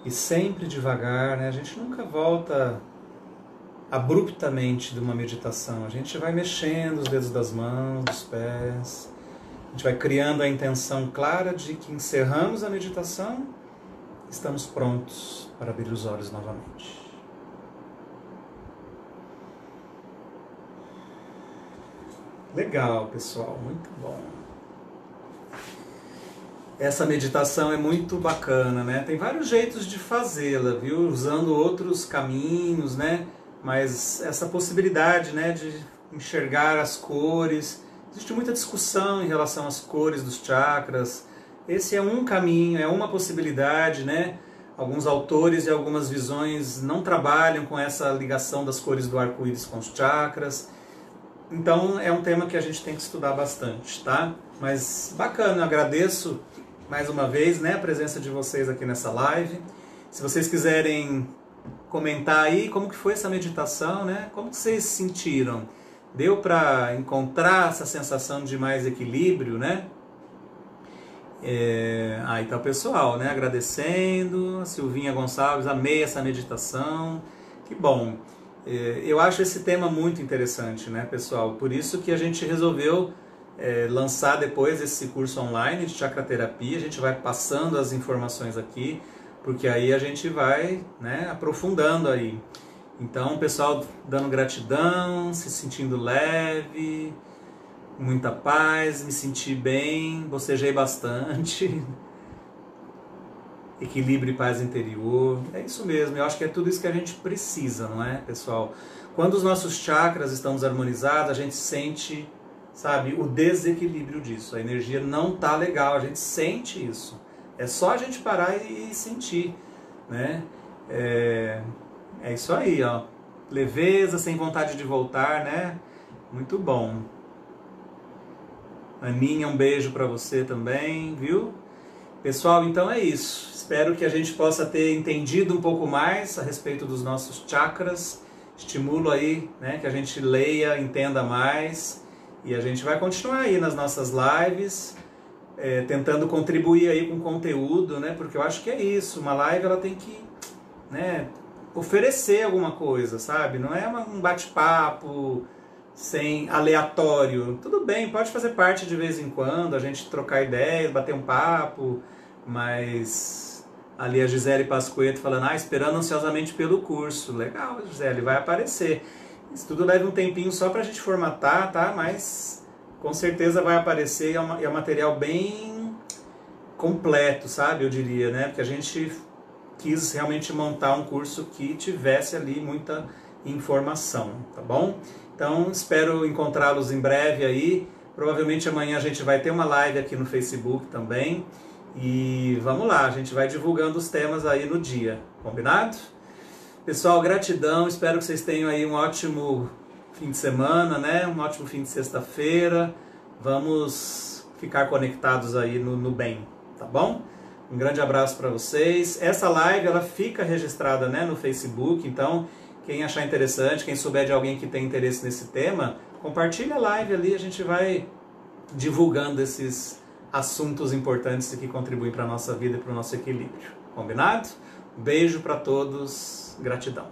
E sempre devagar, né? A gente nunca volta abruptamente de uma meditação. A gente vai mexendo os dedos das mãos, dos pés. A gente vai criando a intenção clara de que encerramos a meditação. Estamos prontos para abrir os olhos novamente. Legal, pessoal, muito bom. Essa meditação é muito bacana, né? Tem vários jeitos de fazê-la, viu? Usando outros caminhos, né? Mas essa possibilidade, né, de enxergar as cores. Existe muita discussão em relação às cores dos chakras. Esse é um caminho, é uma possibilidade, né? Alguns autores e algumas visões não trabalham com essa ligação das cores do arco-íris com os chakras. Então é um tema que a gente tem que estudar bastante, tá? Mas bacana, eu agradeço mais uma vez, né, a presença de vocês aqui nessa live. Se vocês quiserem comentar aí como que foi essa meditação, né? Como que vocês se sentiram? Deu para encontrar essa sensação de mais equilíbrio, né? Aí tá o pessoal, né? Agradecendo, a Silvinha Gonçalves, amei essa meditação, que bom. Eu acho esse tema muito interessante, né, pessoal? Por isso que a gente resolveu lançar depois esse curso online de chacraterapia. A gente vai passando as informações aqui, porque aí a gente vai, né, aprofundando aí. Então, o pessoal dando gratidão, se sentindo leve, muita paz, me senti bem, bocejei bastante. equilíbrio e paz interior. É isso mesmo, eu acho que é tudo isso que a gente precisa, não é, pessoal? Quando os nossos chakras estão harmonizados, a gente sente, sabe, o desequilíbrio disso. A energia não tá legal, a gente sente isso. É só a gente parar e sentir, né? É isso aí, ó. Leveza, sem vontade de voltar, né? Muito bom. Aninha, um beijo para você também, viu? Pessoal, então é isso. Espero que a gente possa ter entendido um pouco mais a respeito dos nossos chakras. Estimulo aí, né, que a gente leia, entenda mais. E a gente vai continuar aí nas nossas lives, tentando contribuir aí com conteúdo, né? Porque eu acho que é isso. Uma live ela tem que, né, oferecer alguma coisa, sabe? Não é um bate-papo sem aleatório. Tudo bem, pode fazer parte de vez em quando, a gente trocar ideias, bater um papo, mas ali a Gisele Pasquetto falando, esperando ansiosamente pelo curso. Legal, Gisele, vai aparecer. Isso tudo leva um tempinho só pra gente formatar, tá? Mas com certeza vai aparecer e é um material bem completo, sabe? Eu diria, né? Porque a gente quis realmente montar um curso que tivesse ali muita informação, tá bom? Então, espero encontrá-los em breve aí. Provavelmente amanhã a gente vai ter uma live aqui no Facebook também. E vamos lá, a gente vai divulgando os temas aí no dia, combinado? Pessoal, gratidão, espero que vocês tenham aí um ótimo fim de semana, né? Um ótimo fim de sexta-feira. Vamos ficar conectados aí no bem, tá bom? Um grande abraço para vocês. Essa live ela fica registrada, né, no Facebook, então quem achar interessante, quem souber de alguém que tem interesse nesse tema, compartilha a live ali, a gente vai divulgando esses assuntos importantes que contribuem para a nossa vida e para o nosso equilíbrio. Combinado? Beijo para todos, gratidão.